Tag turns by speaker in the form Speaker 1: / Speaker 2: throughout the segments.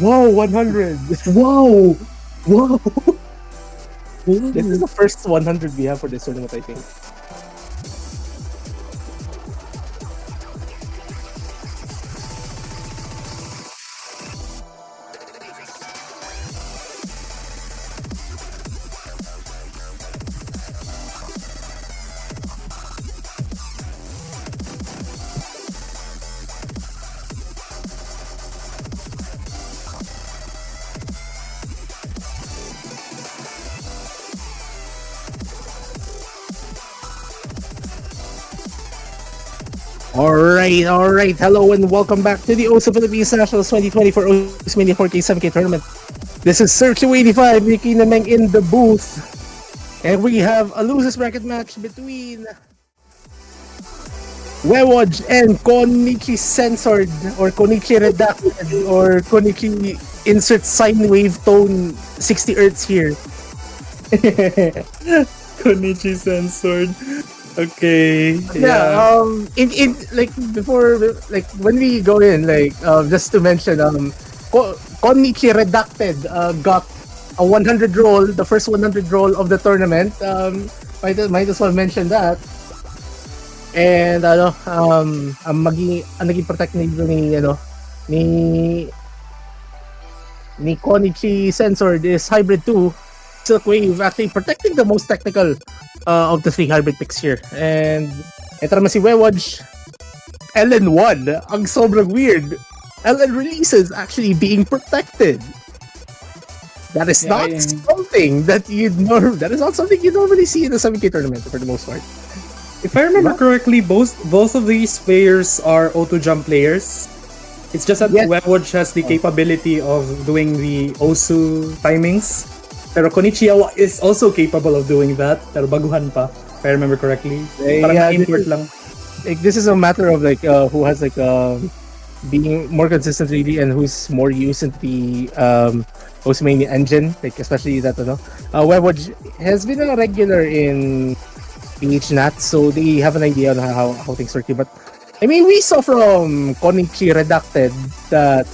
Speaker 1: Wow, 100.
Speaker 2: Wow! Wow!
Speaker 1: This is the first 100 we have for this tournament, I think. All right. Hello and welcome back to the OSA Philippines Nationals 2024 OSMania 4K 7K tournament. This is Circle 85, Nikki Nameng in the booth. And we have a losers bracket match between Wewoj and Konnichi Censored, or Konnichi Redacted, or Konnichi Insert Sine Wave Tone 60 Hertz here.
Speaker 2: Konnichi censored. Okay.
Speaker 1: Yeah. In like before, like when we go in, like just to mention, Konnichi Redacted got a 100 roll, the first 100 roll of the tournament. Might as well mention that. And ang naging protect ni Konnichi Censored is Hybrid 2. Silk Wave actually protecting the most technical of the three hybrid picks here. And ito naman si Wewoj, LN1. Ang sobrang weird. LN releases actually being protected. That is not something that that is not something you normally see in the 7K tournament for the most part.
Speaker 2: If I remember correctly, both of these players are auto-jump players. It's just that Wewoj has the capability of doing the Osu timings. Pero Konnichiyawaaaa is also capable of doing that. Pero baguhan pa, if I remember correctly. Parang import lang.
Speaker 1: Like, this is a matter of like who has like being more consistent really, and who's more used in the Osmania engine. Like especially that Wewoj has been a regular in PHNM, so they have an idea on how things work. But I mean, we saw from Konnichi Redacted that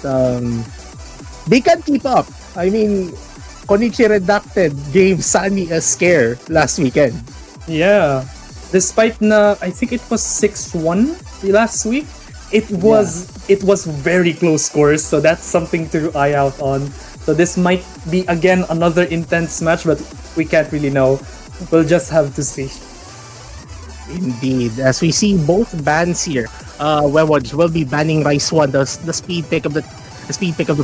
Speaker 1: they can't keep up. I mean, Konnichi Redacted gave Sunny a scare last weekend.
Speaker 2: Yeah. Despite I think it was 6-1 last week. It was very close scores, so that's something to eye out on. So this might be again another intense match, but we can't really know. We'll just have to see.
Speaker 1: Indeed, as we see both bans here, Wewoj will be banning Rice 1, the speed pick of the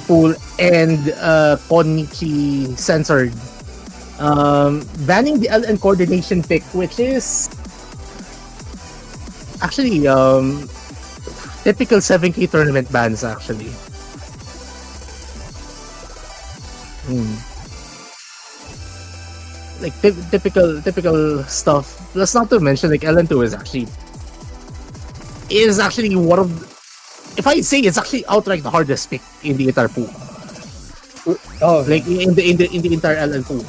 Speaker 1: pool, and Konnichi Censored banning the LN coordination pick, which is actually typical 7K tournament bans actually. Like typical stuff. Let's not to mention like LN2 is actually one of, if I'd say it's actually outright the hardest pick in the entire pool.
Speaker 2: Oh,
Speaker 1: like in the entire LN pool.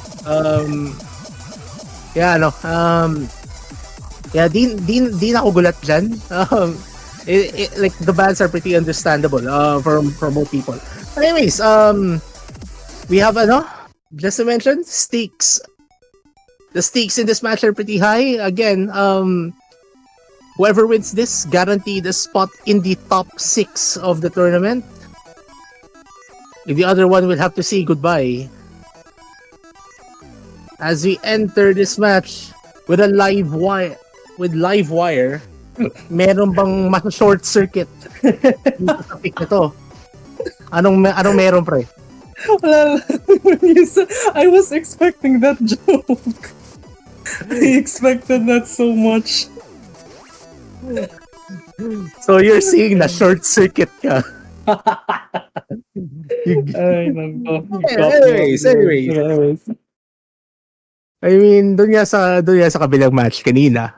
Speaker 1: Di na ako gulat dyan. Like the bans are pretty understandable from both people. Anyways, we have just to mention stakes. The stakes in this match are pretty high. Again, whoever wins this guaranteed a spot in the top 6 of the tournament. If the other one will have to say goodbye. As we enter this match with a live wire, meron bang mas short circuit dito sa pick na to? Anong meron, pre?
Speaker 2: Well, I was expecting that joke. I expected that so much.
Speaker 1: So you're seeing na short circuit ka. Anyways. I mean, doon nga sa kabilang match kanina,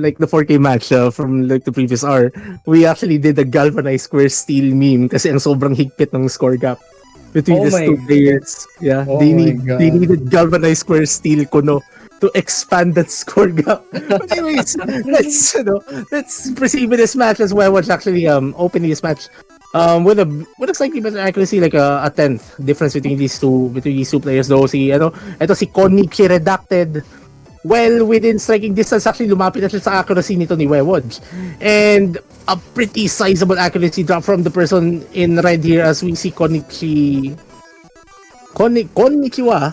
Speaker 1: like the 4K match from like the previous hour, we actually did a galvanized square steel meme kasi ang sobrang higpit ng score gap between these two players. Yeah, they needed galvanized square steel kuno to expand that score gap. But anyways, let's proceed with this match as well. Wewoj actually opening this match with a slightly better accuracy, like a tenth difference between these two players. Though si Konnichiyawaaaa redacted well within striking distance. Actually, lumapit na siya sa accuracy nito ni Wewoj, and a pretty sizable accuracy drop from the person in red here as we see Konnichiwa.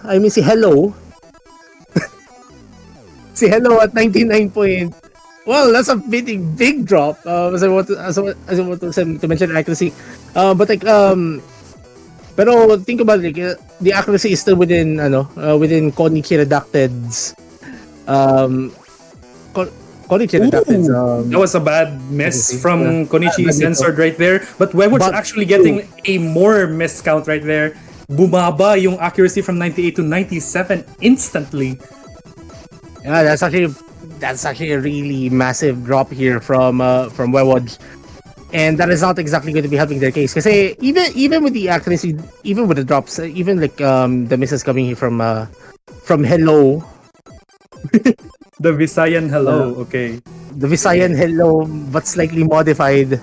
Speaker 1: I mean si Hello. Si Hello at 99 point. Well, that's a big drop. As I want to mention accuracy, but like pero think about it, like, the accuracy is still within within Konnichi Redacted's Konnichi Redacted's
Speaker 2: that was a bad miss from Konichi censored right there, but Wewoj actually getting a more miss count right there. Bumaba yung accuracy from 98 to 97 instantly.
Speaker 1: Yeah, that's actually a really massive drop here from Wewoj, and that is not exactly going to be helping their case. Because even with the accuracy, even with the drops, even like the misses coming here from Hello,
Speaker 2: the Visayan Hello, okay,
Speaker 1: the Visayan Hello, but slightly modified.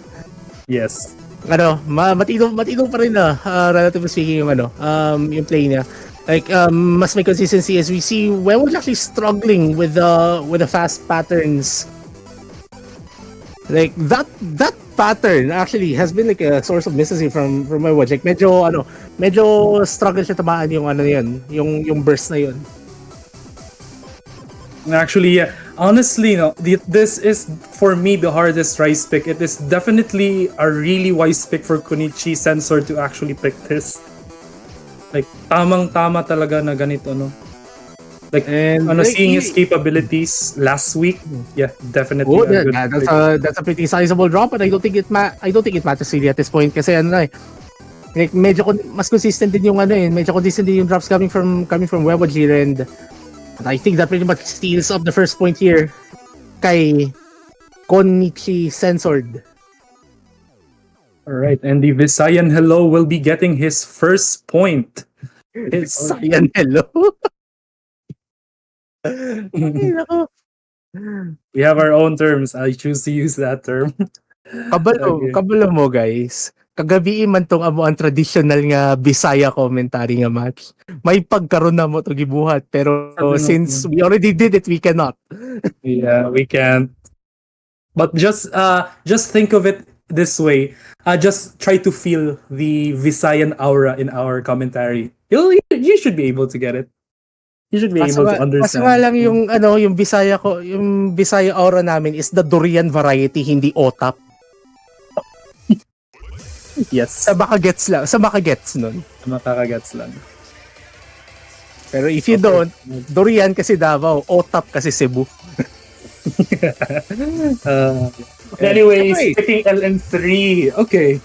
Speaker 2: Yes.
Speaker 1: Matino pa rin relatively speaking yung play niya. Like mas may consistency as we see Wewoj actually struggling with the fast patterns. Like that pattern actually has been like a source of misses from Wewoj. Like medyo struggle siya tamaan yung burst na yun.
Speaker 2: Actually, honestly, no, this is for me the hardest Rise pick. It is definitely a really wise pick for Konichi Sensor to actually pick this. Like tamang-tama talaga na ganito, no? Like seeing his capabilities last week, yeah, definitely.
Speaker 1: Oh, that's a pretty sizable drop, but I don't think it matters really at this point kasi like medyo mas consistent din yung medyo consistent din yung drops coming from Wewoj here, and I think that pretty much steals up the first point here kay Konnichi Censored.
Speaker 2: Alright, and the Visayan Hello will be getting his first point.
Speaker 1: Visayan Hello?
Speaker 2: We have our own terms. I choose to use that term.
Speaker 1: Kabalo mo guys. Kagabi man tong amo ang traditional nga Bisaya commentary nga match. May pagkaroon na mo to gibuhat, pero since we already did it, we cannot.
Speaker 2: Yeah, we can't. But just think of it this way. Just try to feel the Visayan aura in our commentary. You should be able to get it. You should be able to understand.
Speaker 1: Kasi nga lang yung yung Bisaya aura namin is the durian variety, hindi otap.
Speaker 2: Yes.
Speaker 1: Sa makagets nun.
Speaker 2: Makakagets lang.
Speaker 1: Pero if you don't, durian kasi Davao, otap kasi Cebu.
Speaker 2: Anyways, picking LN3. Okay.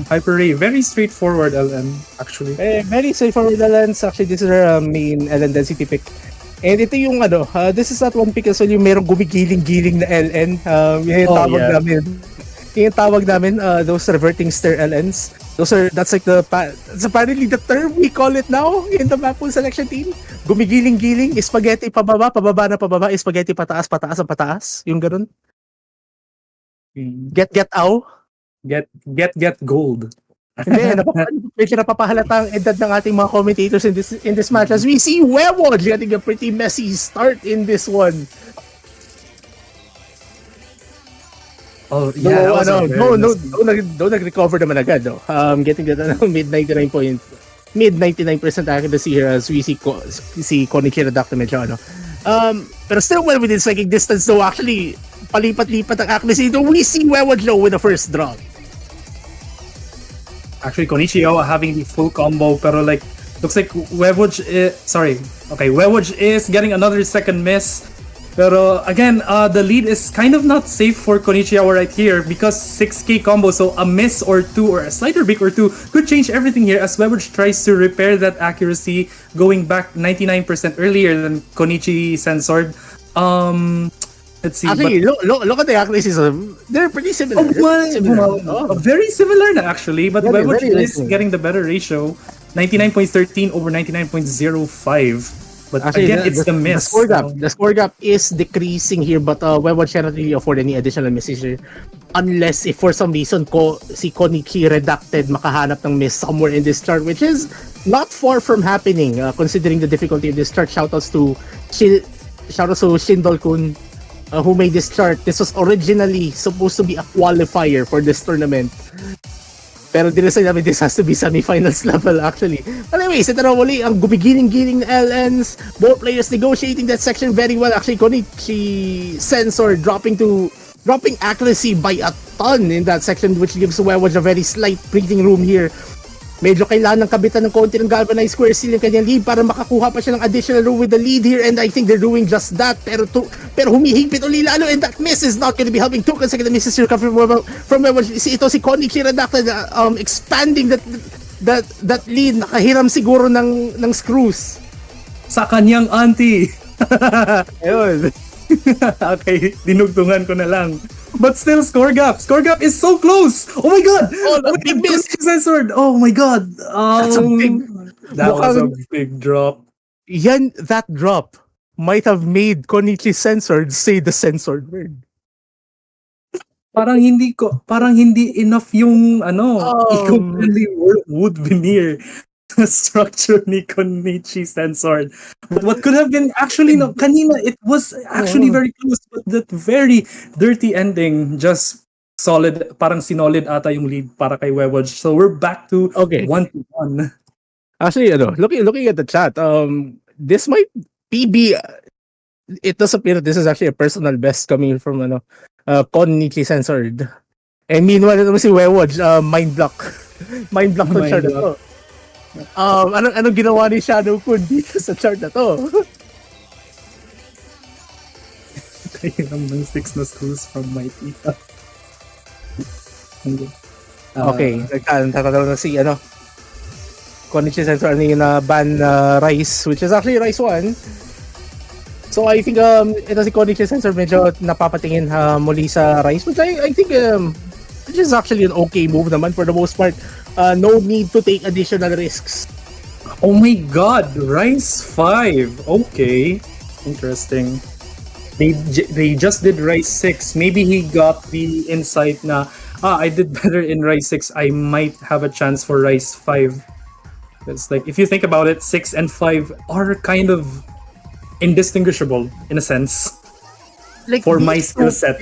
Speaker 2: Hyper Ray. Very straightforward LN, actually.
Speaker 1: Very straightforward LN. Actually, this is our main LN density pick. And ito yung this is not one pick as well, yung merong gumigiling-giling na LN. Yung tawag namin, those reverting stir LNs. That's apparently the term we call it now in the Mapple selection team. Gumigiling-giling, spaghetti pababa na pababa, spaghetti pataas ang pataas. Yung ganun. Get out.
Speaker 2: Get gold.
Speaker 1: Hindi, medyo napapahalata ang edad ng ating mga commentators in this match as we see Wewoj getting a pretty messy start in this one.
Speaker 2: Oh, yeah.
Speaker 1: Don't nag-recover naman agad, no. Getting that mid 99% accuracy here as we see Konnichiyawaaaa Doctor medyo pero still well within striking distance, though. Actually, palipat-lipat ang accuracy. Though we see Wewoj low with the first drop.
Speaker 2: Actually, Konnichiyawaaaa having the full combo, pero like looks like Wewoj is getting another second miss. Pero again, the lead is kind of not safe for Konnichiyawaaaa right here because 6k combo, so a miss or two or a slighter break or two could change everything here as Wewoj tries to repair that accuracy, going back 99% earlier than Konichi censored. Let's see.
Speaker 1: Actually, look at the accuracies. They're pretty similar.
Speaker 2: Very similar na actually, but Wewoj is
Speaker 1: nice.
Speaker 2: getting the better ratio. 99.13 over 99.05. But
Speaker 1: Actually,
Speaker 2: again, it's the miss.
Speaker 1: the score gap is decreasing here, but Wewoj cannot really afford any additional misses here. Unless if for some reason si Koniki Redacted makahanap ng miss somewhere in this chart, which is not far from happening, considering the difficulty of this chart. Shoutouts to Shindol-kun, who made this chart. This was originally supposed to be a qualifier for this tournament. Pero dinasay namin this has to be semifinals level actually. But anyways, ito na muli ang gumigiling-giling na LNs. Both players negotiating that section very well. Actually, Konnichi Sensor dropping accuracy by a ton in that section, which gives Wewoj a very slight breathing room here. Medyo kailangan ng kabitan ng konti ng galvanized square seal yung kanyang lead para makakuha pa siya ng additional room with the lead here, and I think they're doing just that. Pero humihigpit uli lalo, and that miss is not going to be helping. 2 consecutive misses here from Wewoj. Ito si Konnichi Redacted expanding that lead. Nakahiram siguro ng screws
Speaker 2: Sa kanyang auntie.
Speaker 1: ayun.
Speaker 2: Okay, dinugtungan ko na lang. But still, score gap is so close. Oh my god!
Speaker 1: Big miss.
Speaker 2: Censored. Oh my god! That was a big drop.
Speaker 1: That drop might have made Konnichi Censored say the censored word.
Speaker 2: Parang hindi enough yung eco-friendly wood veneer structure ni Konnichi Censored. But what could have been actually kanina, it was actually very close, but that very dirty ending just parang sinolid ata yung lead para kay Wewoj. So we're back to 1-1.
Speaker 1: Actually, looking at the chat, this might be it does appear this is actually a personal best coming from Konnichi Censored. And meanwhile, ito si Wewoj, mind block to chart na to. Anong ginawa ni Shadow Kun dito sa chart na to?
Speaker 2: Kailan ng 6 na screws from my tita.
Speaker 1: Okay, nagtatataw na si Konnichi Sensor yung ban Rice, which is actually Rice 1. So I think ito si Konnichi Sensor medyo napapatingin muli sa Rice, which I think which is actually an okay move naman for the most part. No need to take additional risks.
Speaker 2: Oh my god, Rice 5. Okay, interesting. They just did Rice 6. Maybe he got the insight na I did better in Rice 6. I might have a chance for Rice 5. It's like, if you think about it, 6 and 5 are kind of indistinguishable in a sense.
Speaker 1: Like
Speaker 2: for my skill set.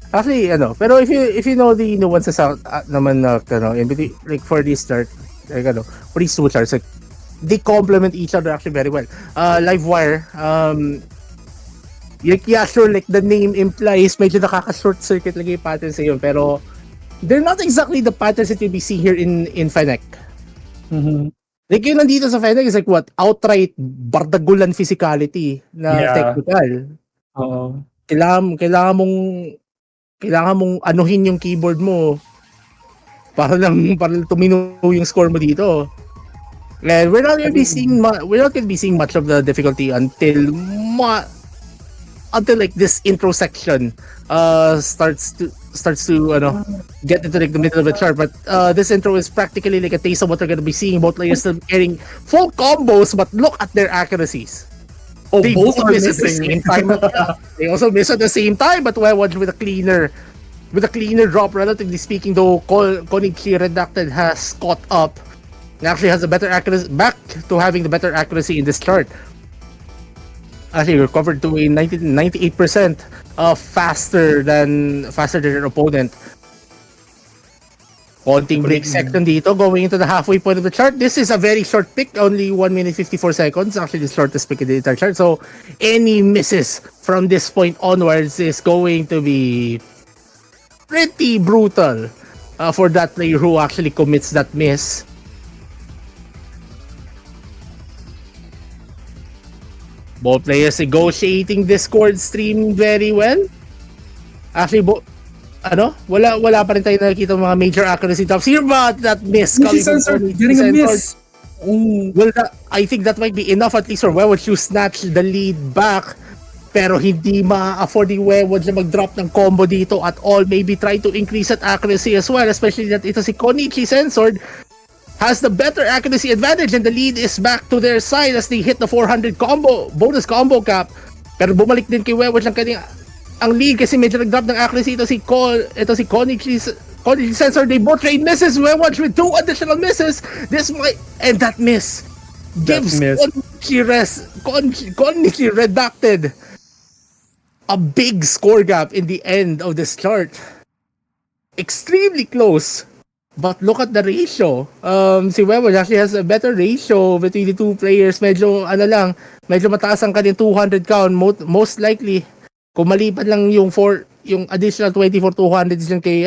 Speaker 1: Actually, pero if you know the nuances out naman in between, like for this start, like for these two charts, like they complement each other actually very well. Livewire, yeah, sure, like the name implies, medyo nakaka-short circuit lagi yung patterns yun, pero they're not exactly the patterns that you'll be seeing here in Fennec.
Speaker 2: Mm-hmm.
Speaker 1: Like yun nandito sa Fennec is like what? Outright bardagulan physicality na technical.
Speaker 2: Oo.
Speaker 1: Kailangan mong anuhin yung keyboard mo para tumino yung score mo dito. And we're not gonna be seeing much of the difficulty until like this intro section starts to get into like the middle of the chart. But this intro is practically like a taste of what we're gonna be seeing. Both players still getting full combos, but look at their accuracies.
Speaker 2: Oh,
Speaker 1: they
Speaker 2: both are
Speaker 1: miss at the
Speaker 2: missing.
Speaker 1: same time. They also miss at the same time, but Wewoj with a cleaner drop, relatively speaking, though Konnichi Redacted has caught up and actually has a better accuracy, back to having the better accuracy in this chart. Actually recovered to a 98% faster than their opponent. Konting break section dito going into the halfway point of the chart. This is a very short pick, only 1 minute 54 seconds. Actually the shortest pick in the entire chart. So any misses from this point onwards is going to be pretty brutal for that player who actually commits that miss. Both players negotiating this chord stream very well. Actually, wala pa rin tayo nakikita mga major accuracy drops here, but that miss coming from
Speaker 2: getting a miss.
Speaker 1: Well, I think that might be enough at least for Wewoj to snatch the lead back. Pero hindi ma-afford ni Wewoj na mag-drop ng combo dito at all. Maybe try to increase that accuracy as well, especially that ito si Konnichi Censored. has the better accuracy advantage and the lead is back to their side as they hit the 400 bonus combo cap. Pero bumalik din kay Wewoj ang lead kasi medyo nag-drop ng accuracy. Ito si Konnichi Sensor. They both trade misses. Wewoj with 2 additional misses. And that miss gives Konnichi redacted a big score gap in the end of this chart. Extremely close. But look at the ratio. Si Wewoj actually has a better ratio between the two players. Medyo mataas ang kanyang 200 count. Most likely, kung maliban lang yung additional 24-200 dyan kay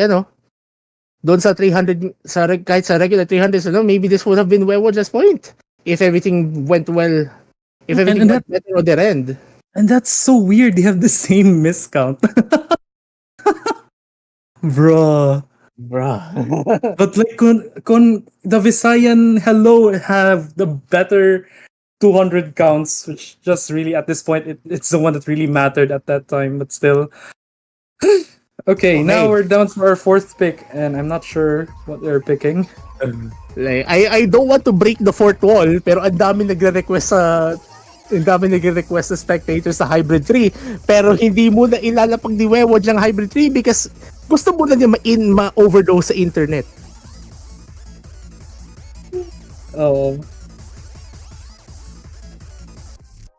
Speaker 1: doon sa 300, kahit sa regular 300, maybe this would have been Wewoj's point. If everything went well. If everything went better on their end.
Speaker 2: And that's so weird. They have the same miscount. Bruh. But like kun the Visayan Hello have the better 200 counts, which just really at this point it's the one that really mattered at that time, but still. Okay, now we're down to our fourth pick and I'm not sure what they're picking.
Speaker 1: I don't want to break the fourth wall, pero ang dami nagre-request sa spectators sa Hybrid 3, pero hindi mo na ilalapag ni Wewoj ang Hybrid 3 because gusto mo na niya ma-overdose sa internet.
Speaker 2: Oh.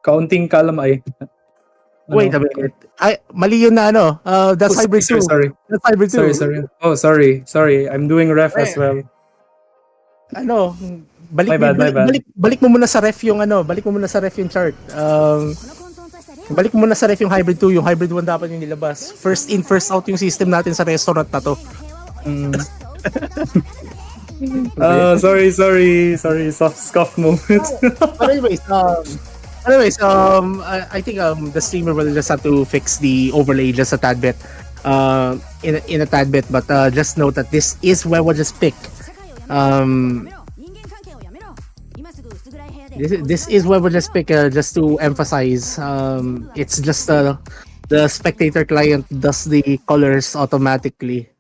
Speaker 2: Kaunting kalamay.
Speaker 1: Wait a minute. Ay, mali yun na that's Hybrid 2.
Speaker 2: Sorry.
Speaker 1: That's Hybrid 2.
Speaker 2: Sorry. Oh, sorry. I'm doing ref as well.
Speaker 1: Balik mo muna sa ref yung chart. Balik mo muna sa ref yung Hybrid 2, yung Hybrid 1 dapat yung nilabas. First in, first out yung system natin sa restaurant na to.
Speaker 2: Sorry. Soft scuff moment.
Speaker 1: I think the streamer will just have to fix the overlay just a tad bit. In a tad bit, but just note that this is Wewoj's pick. This is Wewoj's pick, just to emphasize. It's just the spectator client does the colors automatically.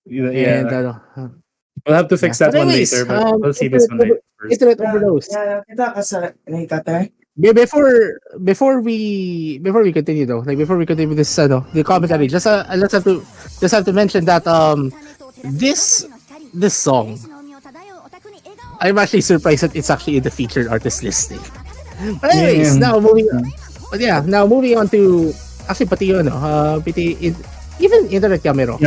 Speaker 2: Yeah. And, we'll have to fix that one later, but we'll see this one later first.
Speaker 1: Internet overdose. Before we continue though, before we continue with this the commentary, just have to mention that this song, I'm actually surprised that it's actually in the featured artist listing. But anyways, now moving on to actually pati yun, even Internet Yamero.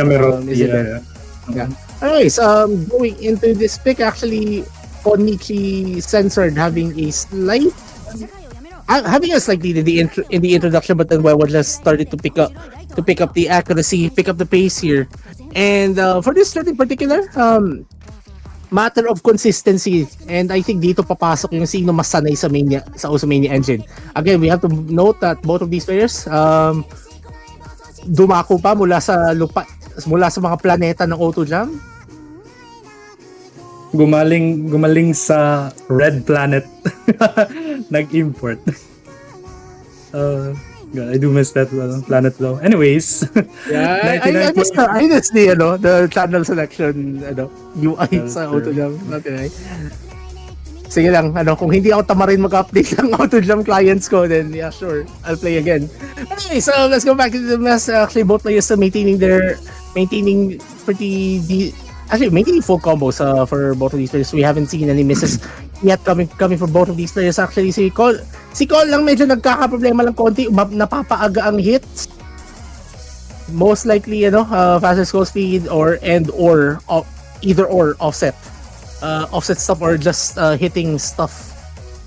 Speaker 1: Yeah. Anyways, going into this pick, actually Konnichi censored having a slight lead in the introduction, but then Wewoj just started to pick up the accuracy, pick up the pace here. And for this start in particular, matter of consistency, and I think dito papasok yung sino mas sanay sa Osumania engine. Again, we have to note that both of these players dumako pa mula sa mga planeta ng O2 Jam.
Speaker 2: Gumaling sa Red Planet. Nag-import. God, I do miss that Planet Low. Anyways,
Speaker 1: yeah, I miss the channel selection UI sa O2 Jam. Okay. Sige lang, kung hindi ako tamarin mag-update ng O2 Jam clients ko, then yeah, sure, I'll play again. Okay, so let's go back to the mess. Actually, both players are maintaining full combos for both of these players. We haven't seen any misses yet coming for both of these players. Actually, si Cole lang medyo nagkakaproblema lang konti, napapaaga ang hits. Most likely, faster scroll speed or either or offset stuff or just hitting stuff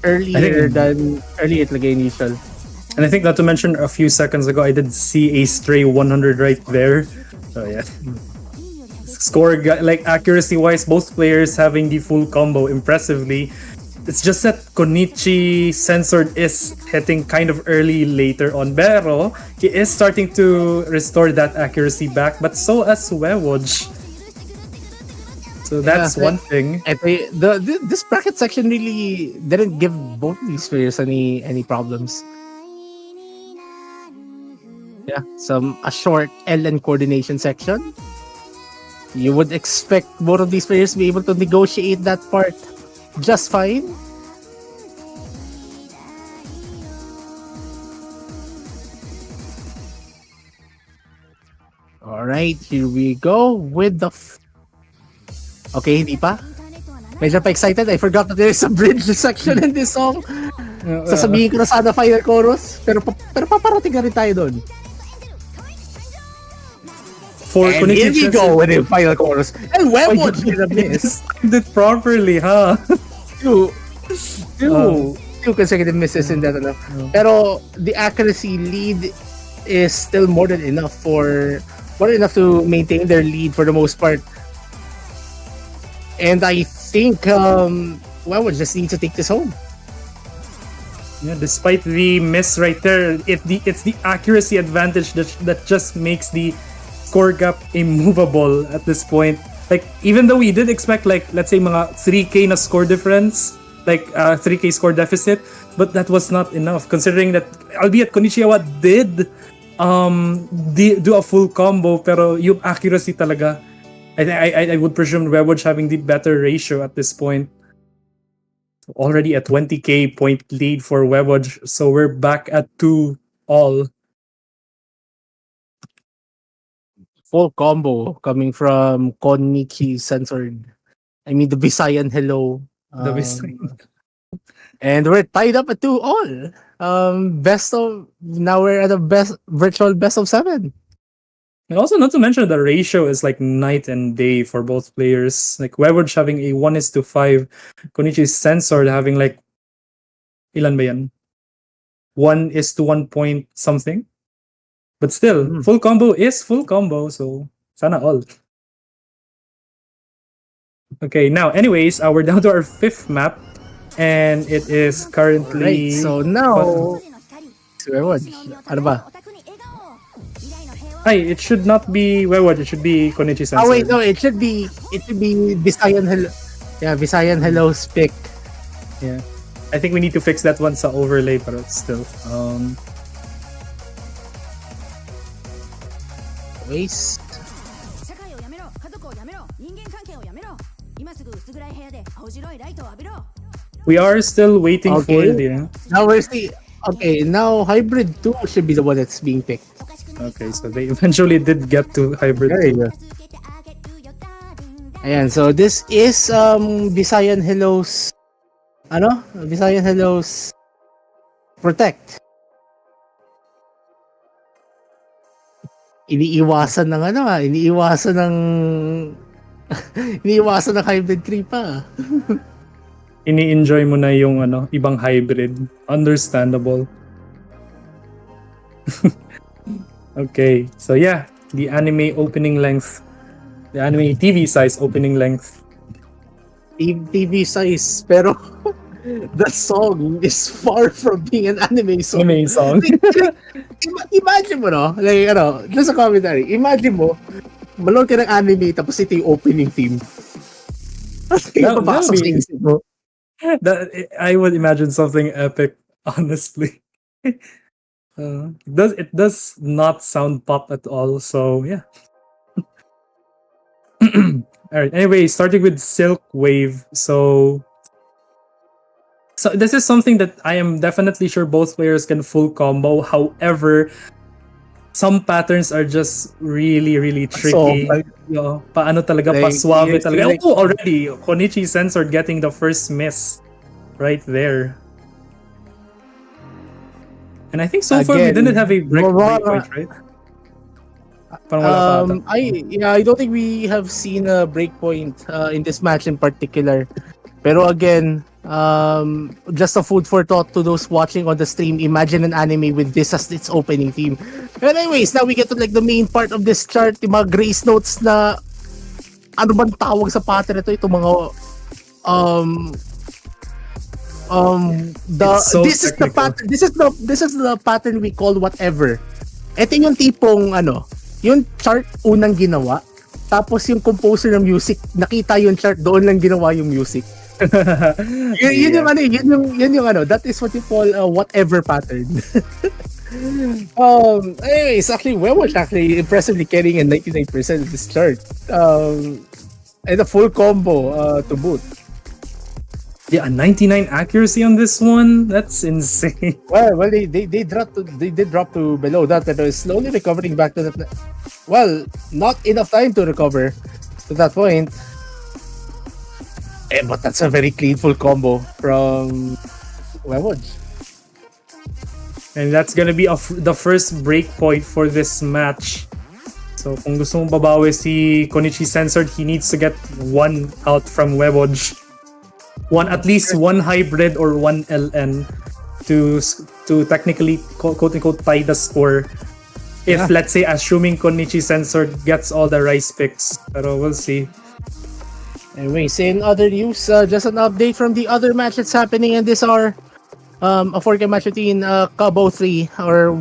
Speaker 1: earlier talaga initial.
Speaker 2: And I think not to mention a few seconds ago, I did see a stray 100 right there. So yeah. Score, like accuracy wise, both players having the full combo impressively. It's just that Konnichi censored is hitting kind of early later on, pero he is starting to restore that accuracy back, but so as Wewoj. So that's one thing.
Speaker 1: This bracket section really didn't give both these players any problems. Yeah, a short LN coordination section. You would expect both of these players to be able to negotiate that part. just fine. All right, here we go with the. Okay, hindi pa. Medyo pa excited. I forgot that there's a bridge section in this song. Sasabihin ko na sana final chorus, pero paparating na rin tayo doon.
Speaker 2: For
Speaker 1: and here we go with the final chorus. And Wewoj did a miss.
Speaker 2: Did it properly, huh?
Speaker 1: Two consecutive misses in that. Pero the accuracy lead is still more than enough to maintain their lead for the most part. And I think Wewoj just needs to take this home.
Speaker 2: Yeah, despite the miss right there, it's the accuracy advantage that just makes the score gap immovable at this point. Like, even though we did expect, like, let's say mga 3k na score difference, like 3k score deficit, but that was not enough considering that, albeit Konnichiyawaaaa did do a full combo, pero yung accuracy talaga, I would presume Wewoj having the better ratio at this point. Already a 20k point lead for Wewoj, so we're back at 2-all.
Speaker 1: Full combo coming from Konnichi censored. I mean the Visayan hello.
Speaker 2: The Visayan.
Speaker 1: And we're tied up at 2-all. Now we're at a virtual best of 7.
Speaker 2: And also, not to mention, the ratio is like night and day for both players. Like Wewoj having a 1:5, Konnichi censored having like ilan ba yan? 1:1 point something. But still, full combo is full combo, so sana all. Okay, now, anyways, we're down to our 5th map, and it is currently.
Speaker 1: Right, so now, Wewoj, ano ba?
Speaker 2: Ay, it should not be Wewoj, it should be Konnichi censored.
Speaker 1: Oh wait, no, it should be Visayan hello. Yeah, Visayan hello's pick.
Speaker 2: Yeah, I think we need to fix that one sa overlay, but still.
Speaker 1: Waste.
Speaker 2: We are still waiting for the.
Speaker 1: Now we're still. Okay, now Hybrid 2 should be the one that's being picked.
Speaker 2: Okay, so they eventually did get to Hybrid 2.
Speaker 1: Ayan, so this is Visayan Hello's Visayan Hello's Protect. Iniiwasan ng Hybrid 3 pa.
Speaker 2: Ini-enjoy mo na yung ibang hybrid. Understandable. Okay, so yeah, the anime opening length, the anime TV size opening length.
Speaker 1: TV size, pero the song is far from being an anime song.
Speaker 2: Anime song.
Speaker 1: Imagine mo, no? Like, just a commentary. Imagine mo, manood ka ng anime, tapos ito yung opening theme.
Speaker 2: I would imagine something epic, honestly. It does not sound pop at all, so yeah. Alright, anyway, starting with Silk Wave. So this is something that I am definitely sure both players can full combo. However, some patterns are just really, really tricky. So, paano talaga, pa-suave talaga. Like, already, Konnichi censored getting the first miss right there. And I think so far we didn't have a breakpoint, right?
Speaker 1: I don't think we have seen a breakpoint in this match in particular. Pero again, just a food for thought to those watching on the stream. Imagine an anime with this as its opening theme. But anyways, now we get to like the main part of this chart, yung mga grace notes na ano bang tawag sa pattern ito, itong mga this is the pattern we call whatever. Ito yung tipong yung chart unang ginawa, tapos yung composer ng music nakita yung chart, doon lang ginawa yung music. Yun yung that is what you call a whatever pattern. Anyways, actually Wewoj actually impressively carrying a 99% of this chart. And a full combo to boot.
Speaker 2: Yeah, 99 accuracy on this one. That's insane.
Speaker 1: Well, they did drop to below that, but they're slowly recovering back to that. Well, not enough time to recover to that point. But that's a very cleanful combo from Wewoj.
Speaker 2: And that's gonna be the first break point for this match. So kung gusto mong babawi si Konichi Censored, he needs to get one out from Wewoj. At least one hybrid or one LN to technically quote unquote tie the score. If let's say assuming Konnichi Censored gets all the rice picks, pero we'll see.
Speaker 1: Anyways, in other news, just an update from the other match that's happening in this hour. A 4-game match between Cabo 3, or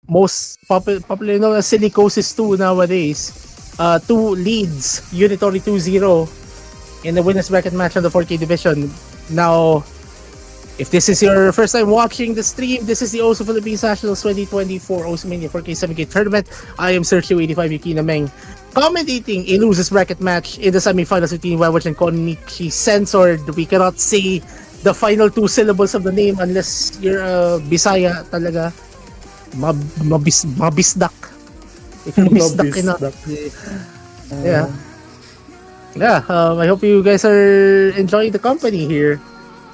Speaker 1: most popularly known as Silicosis 2 nowadays. 2 leads, Unitory 2-0 in the winners bracket match on the 4K division. Now, if this is your first time watching the stream, this is the OSU Philippines Nationals 2024 OSU Mania 4K 7K tournament. I am Sergio85 Yukina Meng, commentating a losers bracket match in the semifinals between Wewoj and Konnichi Censored. We cannot say the final 2 syllables of the name unless you're a Bisaya talaga. Mabisdak. If you're Bisdak enough. Yeah. Yeah, I hope you guys are enjoying the company here.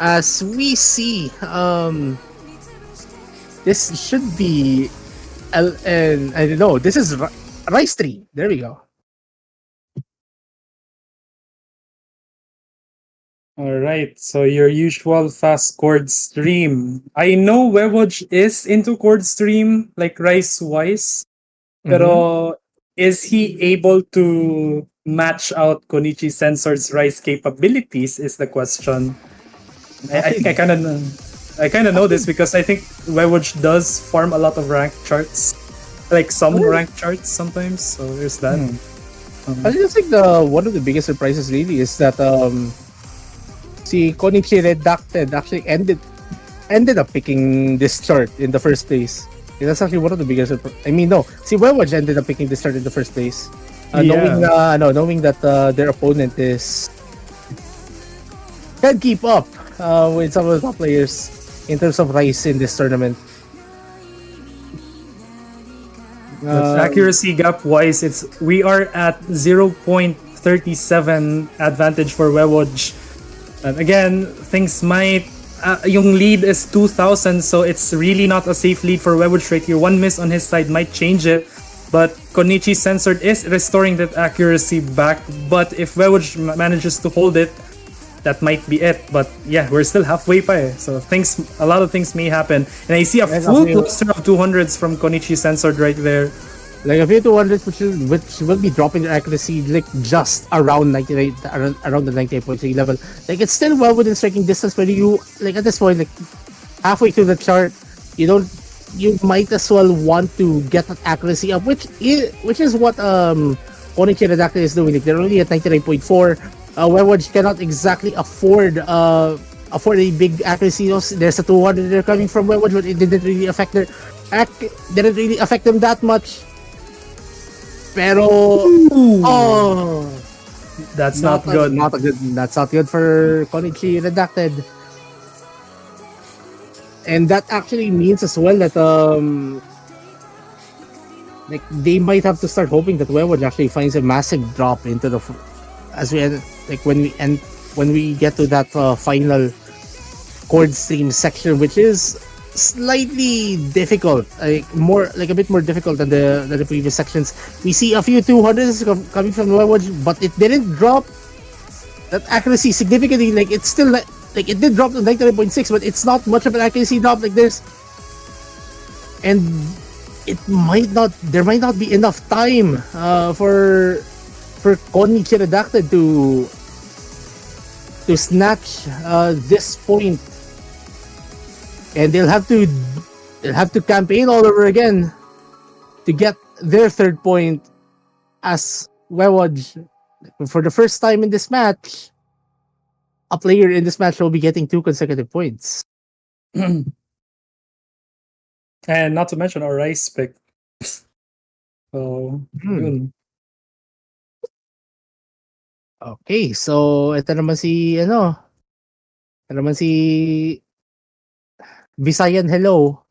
Speaker 1: As we see, this should be, and I don't know, this is Rice Tree. There we go.
Speaker 2: All right, so your usual fast chord stream. I know Wewoj is into chord stream, like Rice wise, pero is he able to match out Konichi Censored's Rice capabilities? Is the question. I think I kind of know this because I think Wewoj does farm a lot of rank charts, like some rank charts sometimes. So there's that.
Speaker 1: I just think one of the biggest surprises really is that si Konichi Redacted actually ended up picking this chart in the first place. Yeah, that's actually one of the biggest. I mean, no, si Wewoj ended up picking this chart in the first place, knowing that their opponent can keep up with some of the top players in terms of Rice in this tournament.
Speaker 2: Accuracy gap wise, we are at 0.37 advantage for Wewoj. And again, things might yung lead is 2,000, so it's really not a safe lead for Wewoj right here. One miss on his side might change it, but Konnichi Censored is restoring that accuracy back. But if Wewoj manages to hold it, that might be it. But yeah, we're still halfway pa so a lot of things may happen. And I see a full cluster of 200s from Konnichi Censored right there.
Speaker 1: Like a few 200s which will be dropping their accuracy like just around 98, around the 98.3 level. Like it's still well within striking distance, but you like at this point, like halfway through the chart, you might as well want to get that accuracy up, which is what Konnichi Redacted is doing. Like they're only at 99.4. Wewoj cannot exactly afford a big accuracy. There's a 200 they're coming from Wewoj, but it didn't really affect them that much. Pero
Speaker 2: that's not good.
Speaker 1: That's not good for Konnichi Redacted. And that actually means as well that like they might have to start hoping that Wewoj actually finds a massive drop into the when we get to that final chord stream section, which is slightly difficult, a bit more difficult than the previous sections. We see a few 200s coming from Wewoj, but it didn't drop that accuracy significantly. Like it's still like it did drop to 99.6, but it's not much of an accuracy drop. Like and there might not be enough time for Konnichi Redacted to snatch this point. And they'll have to campaign all over again to get their third point, as Wewoj, for the first time in this match, a player in this match will be getting 2 consecutive points.
Speaker 2: And not to mention our Rice pick. So,
Speaker 1: Okay, so ito naman si Ano naman si Visayan Hello.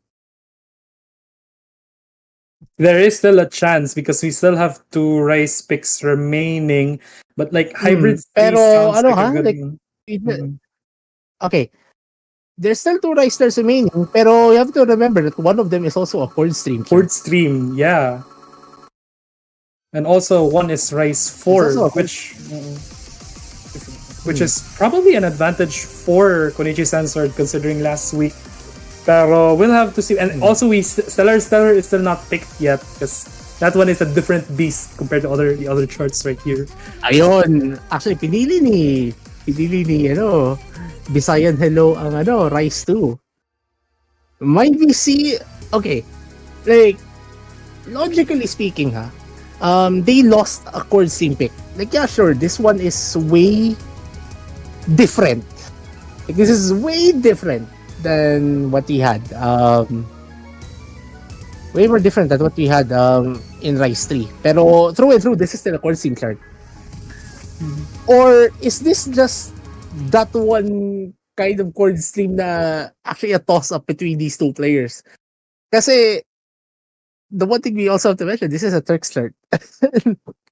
Speaker 2: There is still a chance because we still have 2 rice picks remaining. But like hybrid 3
Speaker 1: Pero
Speaker 2: sounds
Speaker 1: ano
Speaker 2: like a
Speaker 1: ha,
Speaker 2: good
Speaker 1: like
Speaker 2: one.
Speaker 1: okay, there's still 2 Ricers remaining, pero you have to remember that one of them is also a chord stream.
Speaker 2: Chord stream, yeah. And also one is rice 4, which is probably an advantage for Konichi Censored considering last week. Pero we'll have to see. And also Stellar is still not picked yet because that one is a different beast compared to the other charts right here.
Speaker 1: Ayun, actually pinili ni Visayan Hello ang Rice 2. Might we see, okay, like logically speaking they lost a chord stream pick. Like yeah, sure, this one is way different. Like this is way different than what we had. Way more different than what we had in Rice 3. Pero through and through, this is still a chord stream chart. Or is this just that one kind of chord stream na actually a toss-up between these two players? Kasi the one thing we also have to mention, this is a Turks chart.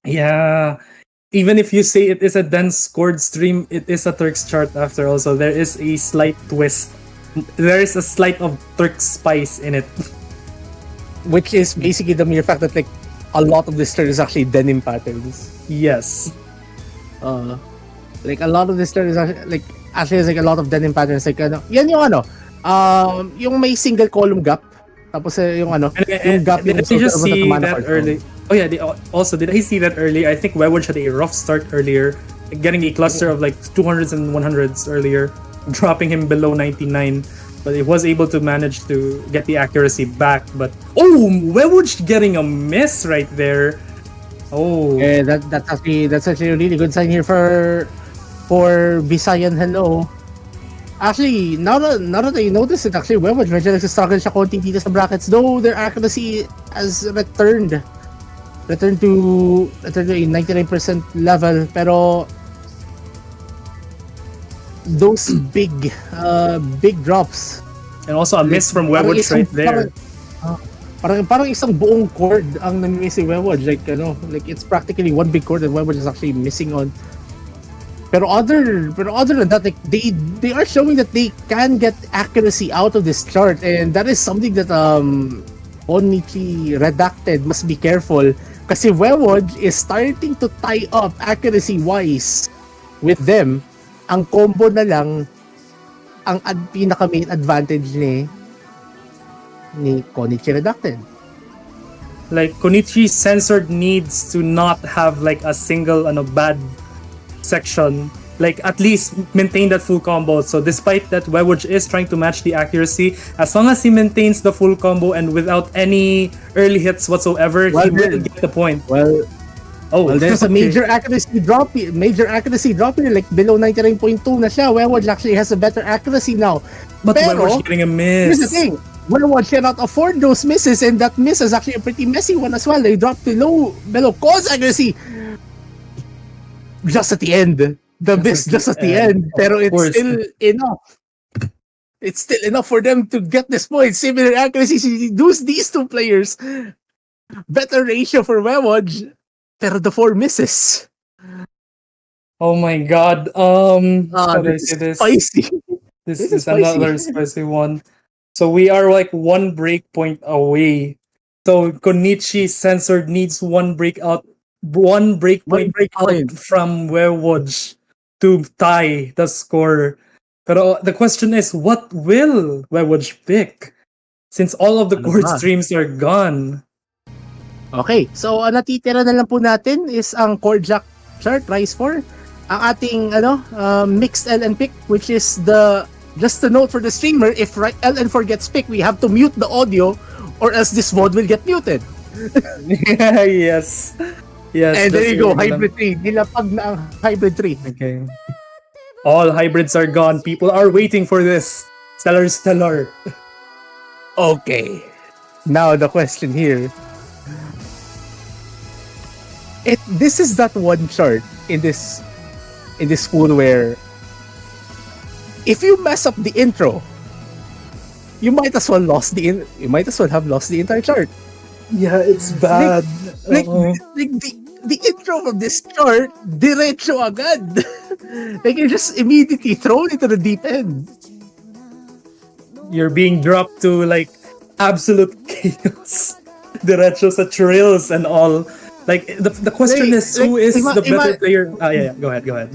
Speaker 2: Yeah. Even if you say it is a dense chord stream, it is a Turks chart after all. So there is a slight twist. There is a slight of Turks spice in it.
Speaker 1: Which is basically the mere fact that like a lot of this chart is actually denim patterns.
Speaker 2: Yes.
Speaker 1: Like a lot of this chart is actually has like a lot of denim patterns. Like yan yung yung may single column gap. Tapos yung yung gap
Speaker 2: did
Speaker 1: yung
Speaker 2: I just see that
Speaker 1: card
Speaker 2: early? Oh yeah, also did I see that early? I think Wewoj had a rough start earlier, getting a cluster of like 200s and 100s earlier, dropping him below 99. But he was able to manage to get the accuracy back. But Wewoj getting a miss right there. Oh,
Speaker 1: yeah, that's actually a really good sign here for Visayan Hello. Actually, now that I notice it, actually, Wewoj medyo nagsastruggle siya konti dito sa brackets. Though their accuracy has returned to a 99% level. Pero those big drops.
Speaker 2: And also a miss from Wewoj right there.
Speaker 1: Parang isang buong chord ang nami-miss si Wewoj. Like it's practically one big chord that Wewoj is actually missing on. Pero other than that, like they are showing that they can get accuracy out of this chart, and that is something that Konnichi Redacted must be careful kasi Wewoj is starting to tie up accuracy wise with them. Ang combo na lang ang pinaka main advantage ni Konnichi Redacted.
Speaker 2: Like Konichi Censored needs to not have like a single bad section, like at least maintain that full combo. So despite that Wewoj is trying to match the accuracy, as long as he maintains the full combo and without any early hits whatsoever, he will get the point.
Speaker 1: Well, there's a major accuracy drop here, like below 99.2 na siya. Wewoj actually has a better accuracy now.
Speaker 2: But Wewoj getting a miss.
Speaker 1: Here's the thing, Wewoj cannot afford those misses, and that miss is actually a pretty messy one as well. They dropped below cause accuracy just at the end. The miss just at the end. Pero it's still enough. It's still enough for them to get this point. Similar accuracy. These two players. Better ratio for Wewoj. Pero the 4 misses.
Speaker 2: Oh my god.
Speaker 1: This is spicy.
Speaker 2: This is another spicy one. So we are like one breakpoint away. So Konnichi Censored needs one breakpoint out from Wewoj to tie the score. But the question is, what will Wewoj pick? Since all of the chord streams are gone.
Speaker 1: Okay, so ang natitira na lang po natin is ang chord jack chart, Rice 4. Ang ating mixed LN pick, which is just a note for the streamer, if LN4 gets picked, we have to mute the audio or else this VOD will get muted.
Speaker 2: Yes. Yes.
Speaker 1: And there you go, Hybrid 3. Nilapag na ang Hybrid 3.
Speaker 2: Okay. All hybrids are gone. People are waiting for this. Stellar.
Speaker 1: Okay. Now the question here. This is that one chart in this school where if you mess up the intro, you might as well have lost the entire chart.
Speaker 2: Yeah, it's bad.
Speaker 1: Like the intro of this chart, diretso agad. Like you're just immediately thrown into the deep end.
Speaker 2: You're being dropped to like absolute chaos. Diretso sa trills and all. Like the question is who is the better player? Yeah, go ahead.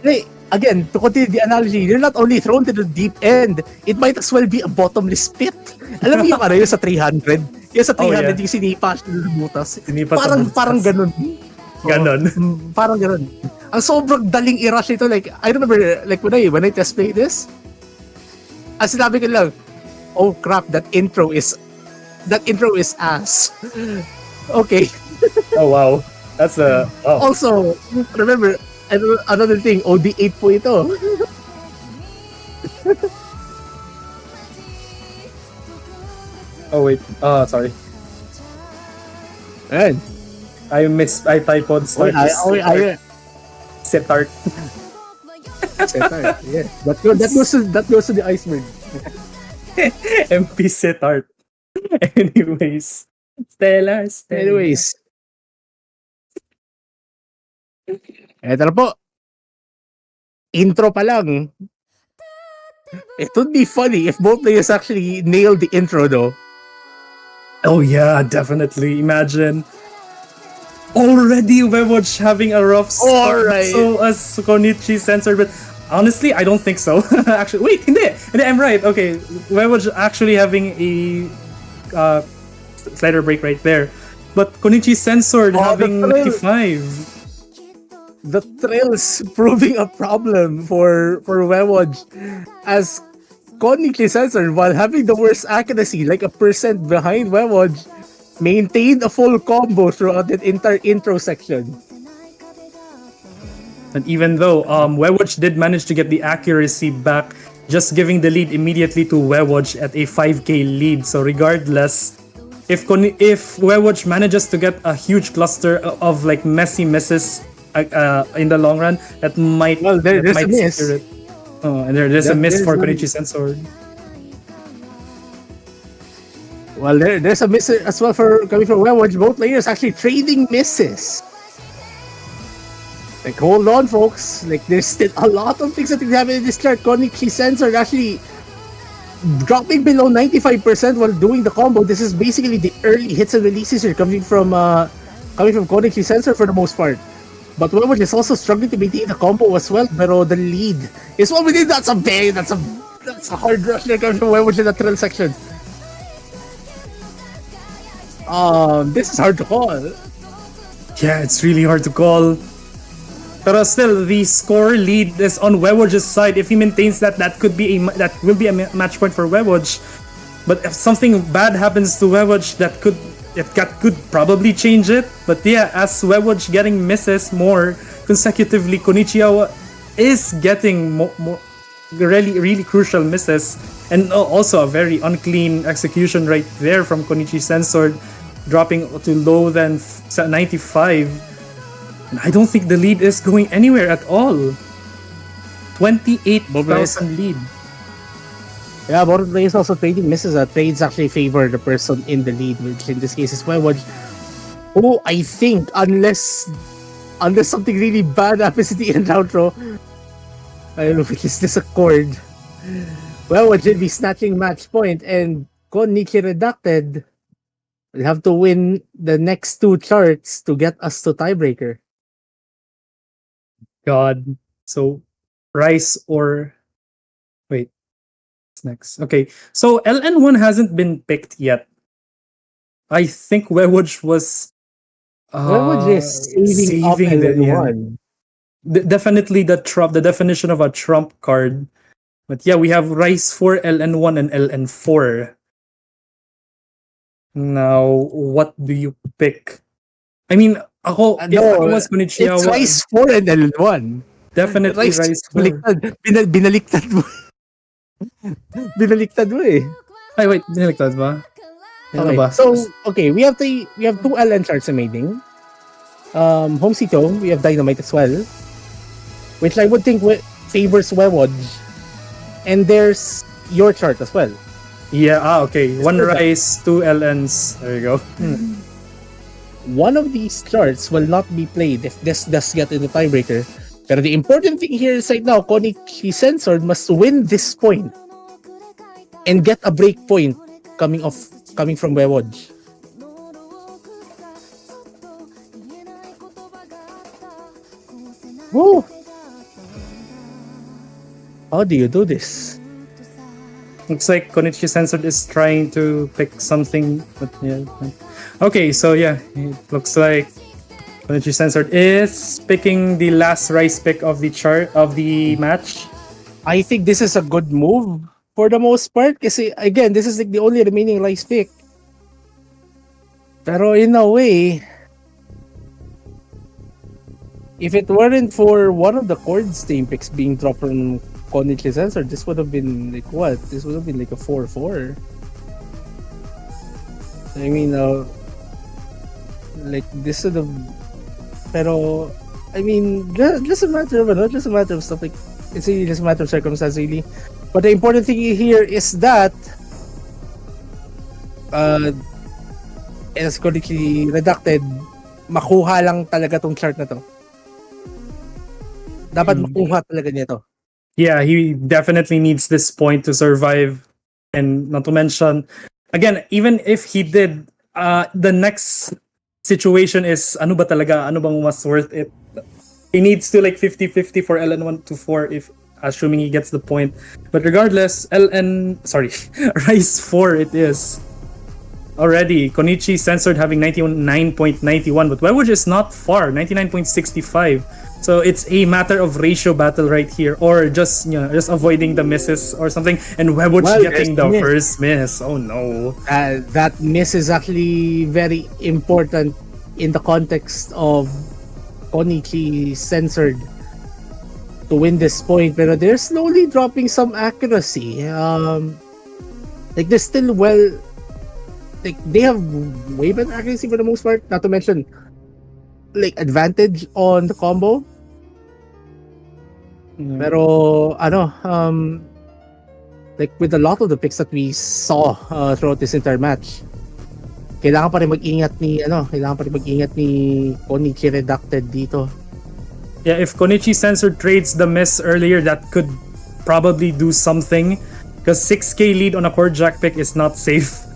Speaker 1: Like, again, to continue the analogy, you're not only thrown to the deep end, it might as well be a bottomless pit. Alam mo yung yung sa 300? Yung sa 300, yung sinipa siya ng butas. Parang ganun.
Speaker 2: Ganon.
Speaker 1: Parang ganun. Ang sobrang daling i-rush ito. Like, I remember, like, when I test play this, ang sinabi ko lang, oh crap, that intro is ass. Okay.
Speaker 2: Oh wow. That's
Speaker 1: Also, remember, another thing, OD8 po ito.
Speaker 2: Oh wait. Sorry.
Speaker 1: Ayan.
Speaker 2: I typoed start. Setart.
Speaker 1: Setart. Yeah. That goes to the iceberg.
Speaker 2: MP Setart. Anyways. Stellar.
Speaker 1: Anyways. Eto na po. Intro pa lang. It would be funny if both players actually nailed the intro though.
Speaker 2: Oh yeah, definitely. Imagine. Already Wewoj having a rough start.
Speaker 1: Alright.
Speaker 2: So as Konichi censored, but honestly, I don't think so. Actually, wait, hindi, I'm right. Okay, Wewoj actually having a slider break right there. But Konichi censored having 95.
Speaker 1: The thrills proving a problem for Wewoj as Konnichiyawaaaa censored while having the worst accuracy, like a percent behind Wewoj, maintained a full combo throughout that entire intro section.
Speaker 2: And even though Wewoj did manage to get the accuracy back, just giving the lead immediately to Wewoj at a 5k lead. So regardless, if Wewoj manages to get a huge cluster of like messy misses in the long run, that might
Speaker 1: there's a miss.
Speaker 2: And there's a miss for Konichi censored.
Speaker 1: Well, there's a miss as well coming from Wewoj. Both players actually trading misses. Like, hold on, folks. Like, there's still a lot of things that can happen in this chart. Konnichiyawaaaa censored actually dropping below 95% while doing the combo. This is basically the early hits and releases here coming from Konnichiyawaaaa censored for the most part. But Wewoj is also struggling to maintain the combo as well. Pero the lead is what we did. That's a hard rush there coming from Wewoj in the thrill section. This is hard to call.
Speaker 2: Yeah, it's really hard to call. But still, the score lead is on Wewoj's side. If he maintains that, that will be a match point for Wewoj. But if something bad happens to Wewoj, that could probably change it. But yeah, as Wewoj getting misses more consecutively, Konnichiyawaaaa is getting more really crucial misses, and also a very unclean execution right there from Konichi censored, dropping to low than 95. And I don't think the lead is going anywhere at all. 28,000 lead.
Speaker 1: Yeah, both players also trading misses. Trades actually favor the person in the lead, which in this case is Wewoj. Oh, I think unless something really bad happens in the end outro, I don't know if it's this a chord. Wewoj will be snatching match point, and Konnichi Redacted will have to win the next two charts to get us to tiebreaker.
Speaker 2: God. So, Rice or... Wait. What's next? Okay. So, LN1 hasn't been picked yet. I think Wewoj was...
Speaker 1: Wewoj is saving the LN1.
Speaker 2: Definitely the definition of a trump card. But yeah, we have Rice for LN1 and LN4. Now, what do you pick? I mean, if I was Konnichiyawaaaa...
Speaker 1: It's Rice 4 and L1.
Speaker 2: Definitely Rice 4.
Speaker 1: Binaliktad mo. Binaliktad mo eh.
Speaker 2: Ay, wait. Binaliktad ba?
Speaker 1: Okay. Ba? So, okay. We have two LN charts remaining. Home Sito, we have Dynamite as well. Which I would think favors Wewoj, and there's your chart as well.
Speaker 2: Yeah, okay. One Rise, two LNs. There you go.
Speaker 1: One of these charts will not be played if this does get in the tiebreaker. But the important thing here is right now, Konnichiyawaaaa Censored must win this point and get a break point coming from Wewoj. Woo! How do you do this?
Speaker 2: Looks like Konnichiyawaaaa Censored is trying to pick something, but yeah. Okay, so yeah, it looks like Konnichiyawaaaa Censored is picking the last Rise pick of the chart of the match.
Speaker 1: I think this is a good move for the most part kasi again, this is like the only remaining Rise pick. Pero in a way, if it weren't for one of the chords team picks being dropped from Konnichiyawaaaa Censored, this would have been like what? This would have been like a 4-4. I mean, like this would have. Pero, I mean, just a matter of stuff. Like it's really just a matter of circumstance, really. But the important thing here is that, as Konnichiyawaaaa redacted, makuha lang talaga tong chart na to. Dapat makuha talaga niya to.
Speaker 2: Yeah, he definitely needs this point to survive. And not to mention, again, even if he did, the next situation is, ano ba talaga? Ano bang mas worth it? He needs to like 50-50 for LN124 if assuming he gets the point. But regardless, Rise 4 it is. Already, Konnichiyawaaaa Censored having 99.91, but Wewoj is not far, 99.65. So it's a matter of ratio battle right here, or just avoiding the misses or something. And Wewoj getting the first miss. Oh no!
Speaker 1: That miss is actually very important in the context of Konnichiyawaaaa Censored to win this point. But they're slowly dropping some accuracy. Like they're still like they have way better accuracy for the most part. Not to mention, like advantage on the combo. Pero like with a lot of the picks that we saw throughout this entire match, kailangan pa rin mag-ingat ni Konnichiyawaaaa redacted dito.
Speaker 2: Yeah, if Konnichiyawaaaa Censored trades the miss earlier, that could probably do something, because 6k lead on a chord jack pick is not safe.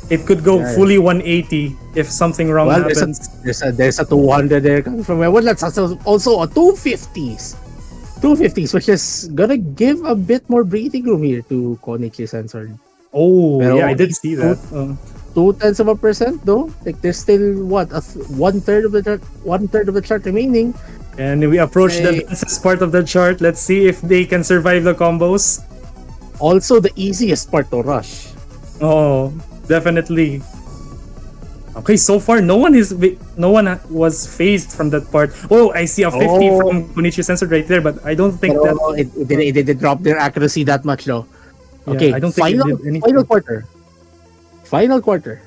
Speaker 2: It could go fully 180 if something wrong happens.
Speaker 1: There's a 200 there coming from Wewoj. That's also a 250s, which is gonna give a bit more breathing room here to Konnichiyawaaaa Censored.
Speaker 2: Oh, pero yeah, I did see that.
Speaker 1: 0.2% though. Like there's still what, one third of the chart remaining.
Speaker 2: And we approach the densest part of the chart. Let's see if they can survive the combos.
Speaker 1: Also the easiest part to rush.
Speaker 2: Oh, definitely. Okay, so far no one was phased from that part. Oh, I see a 50 from Konnichiyawaaaa Censored right there, but I don't think that
Speaker 1: it didn't drop their accuracy that much though.
Speaker 2: Yeah,
Speaker 1: okay,
Speaker 2: I don't think
Speaker 1: final quarter. Final quarter.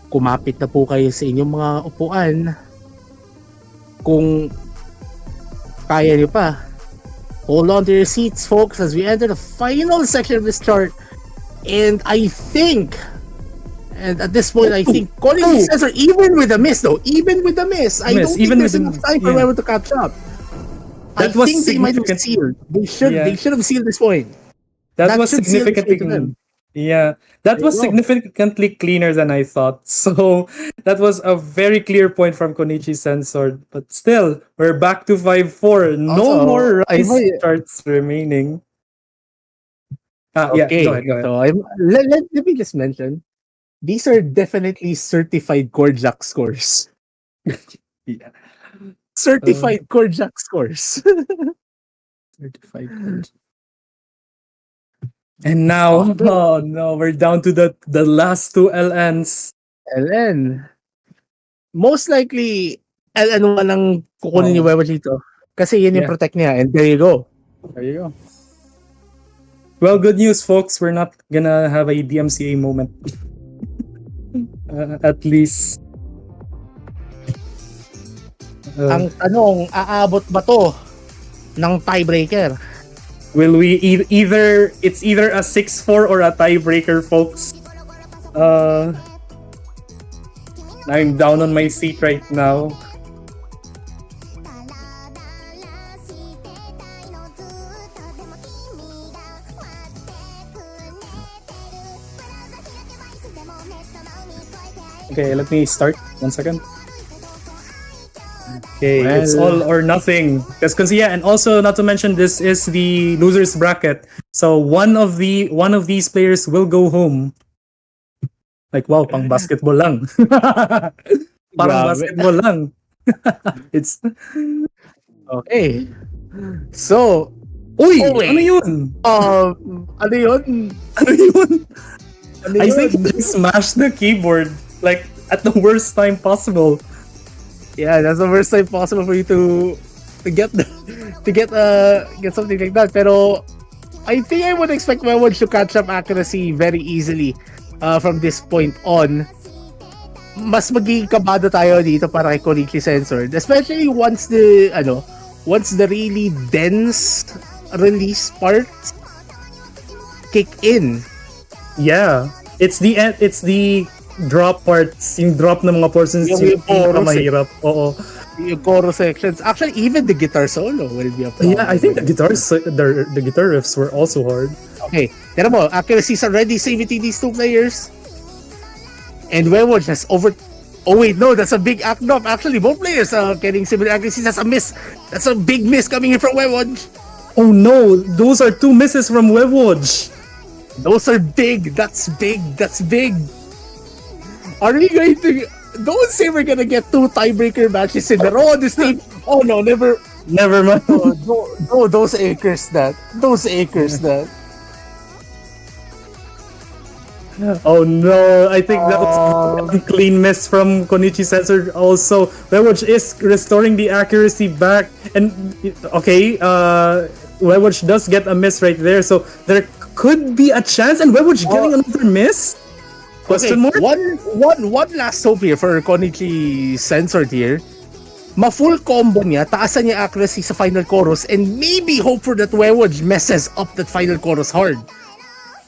Speaker 1: Kumapit na po kayo sa inyong mga upuan. Kung kaya niyo pa, hold on to your seats, folks, as we enter the final section of this chart. And I think, and at this point, I think Konnichiyawaaaa Censored, even with the miss, I don't think there's enough time for Wewoj to catch up. I think they might have sealed. They should have sealed this point.
Speaker 2: That was significantly. Yeah, that was significantly cleaner than I thought. So that was a very clear point from Konnichiyawaaaa Censored. But still, we're back to 5-4. No more Rise charts remaining.
Speaker 1: Okay,
Speaker 2: go ahead.
Speaker 1: So let me just mention, these are definitely certified chord jack scores.
Speaker 2: Yeah.
Speaker 1: Certified chord jack scores.
Speaker 2: Certified chord. And now, oh no, we're down to the last two LNs.
Speaker 1: LN. Most likely, LN1 ang kukunin ni Wewoj dito. Kasi yun yung protect niya. And there you go.
Speaker 2: There you go. Well, good news, folks. We're not gonna have a DMCA moment. At least.
Speaker 1: Ang tanong, aabot ba to ng tiebreaker?
Speaker 2: Will we it's either a 6-4 or a tiebreaker, folks. I'm down on my seat right now. Okay, let me start. 1 second. Okay, it's all or nothing. Because yeah, and also not to mention this is the losers bracket. So one of these players will go home. Like wow, pang basketball lang. Parang basketball lang. It's
Speaker 1: okay. So,
Speaker 2: uy, ano yun?
Speaker 1: Ano yun?
Speaker 2: Ano yun? I think they smashed the keyboard like at the worst time possible.
Speaker 1: Yeah, that's the worst time possible for you to get something like that. Pero I think I would expect Wewoj to catch up accuracy very easily from this point on. Mas magiging kabado tayo dito para kay Konnichiyawaaaa Censored, especially once the really dense release parts kick in.
Speaker 2: Yeah, it's the drop parts, yung drop ng mga portions yung mahirap. Oo.
Speaker 1: Yung chorus sections. Actually, even the guitar solo will be a problem.
Speaker 2: Yeah, I think the guitar riffs were also hard.
Speaker 1: Okay, tira mo, accuracy is already saving these two players. And Wewoj has over... Oh wait, no, that's a big act up. Actually, both players are getting similar accuracies. That's a miss. That's a big miss coming in from Wewoj.
Speaker 2: Oh no, those are 2 misses from Wewoj.
Speaker 1: Those are big. That's big. That's big. Are we going to... Don't say we're gonna get 2 tiebreaker matches in a row on this team. Oh no, never mind. No, those acres that.
Speaker 2: Oh no, I think that was a clean miss from Konnichiyawaaaa Censored also. Wewoj is restoring the accuracy back. And okay, Wewoj does get a miss right there. So there could be a chance and Wewoj getting another miss? Question mark?
Speaker 1: One last hope here for Konnichiyawaaaa Censored here. Ma-full combo niya, taasan niya accuracy sa final chorus, and maybe hope for that Wewoj messes up that final chorus hard.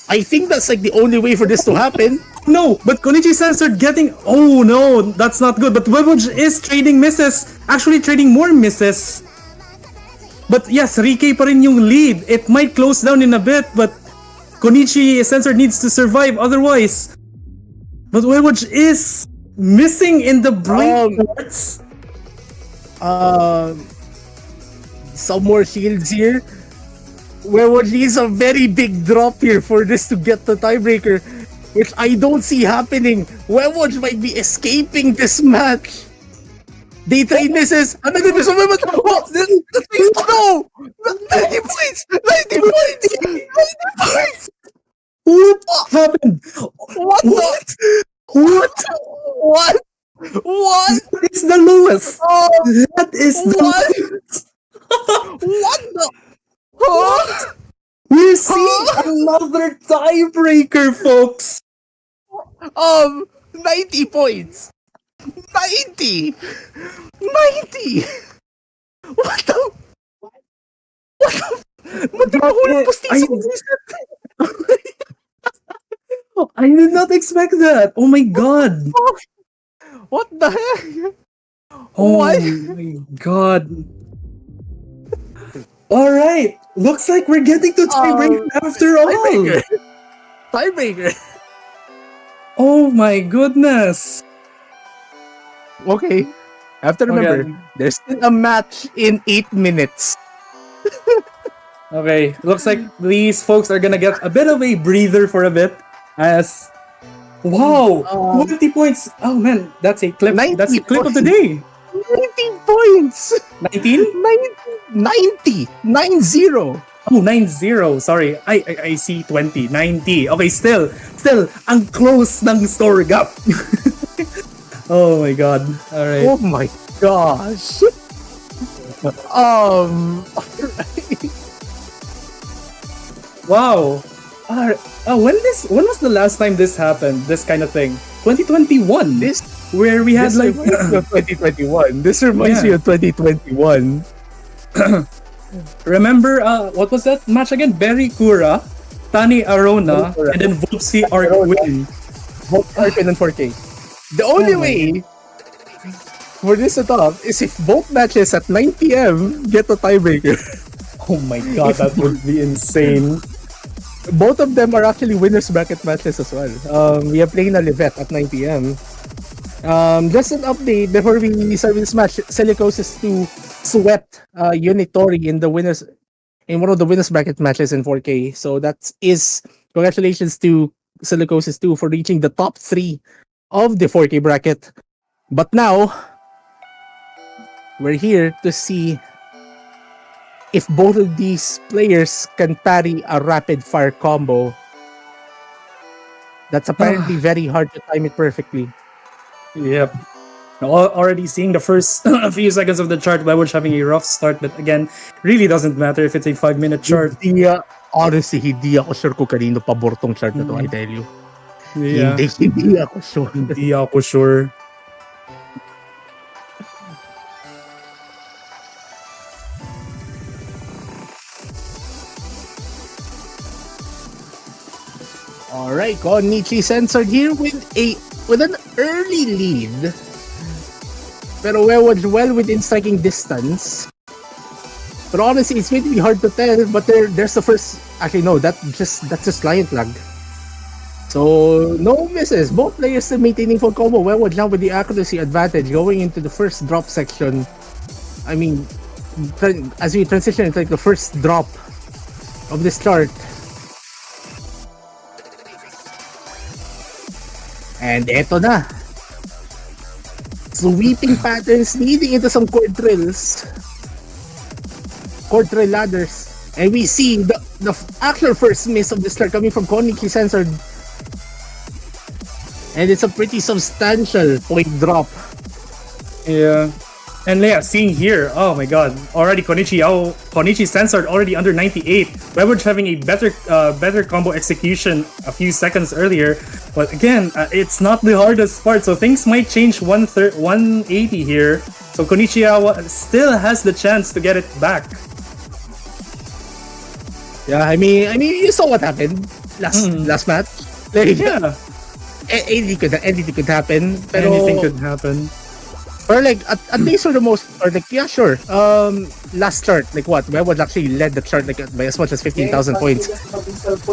Speaker 1: I think that's like the only way for this to happen.
Speaker 2: No, but Konnichiyawaaaa Censored getting... Oh no, that's not good. But Wewoj is trading misses. Actually trading more misses. But yes, 3K pa rin yung lead. It might close down in a bit, but Konnichiyawaaaa Censored needs to survive otherwise. But Wewoj is missing in the brain parts.
Speaker 1: Some more shields here. Wewoj needs a very big drop here for this to get the tiebreaker, which I don't see happening. Wewoj might be escaping this match. They trade misses. Ano na gusto mo? No! 90 points! 90 points! 90 points!
Speaker 2: What happened?
Speaker 1: What?
Speaker 2: That is the lowest. That is the lowest.
Speaker 1: What the?
Speaker 2: We're seeing another tiebreaker, folks.
Speaker 1: 90 points. 90. What the?
Speaker 2: I did not expect that. Oh my god.
Speaker 1: What the heck?
Speaker 2: Oh
Speaker 1: What?
Speaker 2: my god. Alright. Looks like we're getting to tiebreaker after all.
Speaker 1: Tiebreaker.
Speaker 2: Oh my goodness.
Speaker 1: Okay. I have to remember, there's still a match in 8 minutes.
Speaker 2: Okay. Looks like these folks are gonna get a bit of a breather for a bit. As wow, 20 points. Oh man, that's a clip. That's the clip of the day.
Speaker 1: 19 points.
Speaker 2: 19?
Speaker 1: 90. 90.
Speaker 2: Oh, 90. Sorry. I see 20. 90. Okay, still, ang close ng score gap. Oh my god. All right.
Speaker 1: Oh my gosh.
Speaker 2: Wow. When was the last time this happened? This kind of thing. 2021.
Speaker 1: This
Speaker 2: where we had
Speaker 1: This
Speaker 2: like
Speaker 1: reminds me of 2021. This reminds me of 2021.
Speaker 2: remember what was that match again? Berry Kura, Tani Arona, and then Volpsi Arkwin.
Speaker 1: Both Arpin and 4K. The only way for this to top is if both matches at 9 p.m. get a tiebreaker.
Speaker 2: Oh my god, that would be insane.
Speaker 1: Both of them are actually winners bracket matches as well. We are playing a Livet at 9 p.m. Just an update before we start with this match. Silicosis 2 swept Unitori in one of the winners bracket matches in 4K. So that is congratulations to Silicosis 2 for reaching the top 3 of the 4K bracket. But now we're here to see if both of these players can parry a rapid fire combo. That's apparently very hard to time it perfectly.
Speaker 2: Yep. Already seeing the first few seconds of the chart, Wewoj having a rough start, but again, really doesn't matter if it's a 5-minute chart.
Speaker 1: Honestly, hindi ako sure kung kanino pabor tong chart na to, I tell you.
Speaker 2: Yeah.
Speaker 1: Hindi ako sure.
Speaker 2: Hindi ako sure.
Speaker 1: Alright, Konnichiyawaaaa censored here with an early lead. Pero Wewoj well within striking distance. But honestly, it's going to be hard to tell. But there's the first. Actually, no, that's just lion flag. So no misses. Both players still maintaining full combo. Wewoj now with the accuracy advantage going into the first drop section. I mean, as we transition into like the first drop of this chart. And eto na. Sweeping patterns leading into some core drills. Core drill ladders. And we see the actual first miss of the start coming from Konnichiyawaaaa censored. And it's a pretty substantial point drop.
Speaker 2: Yeah. And yeah, seeing here, oh my god, already Konnichiyawaaaa censored already under 98. Wewoj having a better combo execution a few seconds earlier. But again, it's not the hardest part, so things might change 180 here. So Konnichiyawaaaa still has the chance to get it back.
Speaker 1: Yeah, I mean, you saw what happened last match. Like,
Speaker 2: Yeah,
Speaker 1: anything could happen. Pero,
Speaker 2: anything could happen.
Speaker 1: Or like at least for the most, or like yeah, sure. Last chart, like what? Wewoj actually led the chart like by as much as 15,000 points.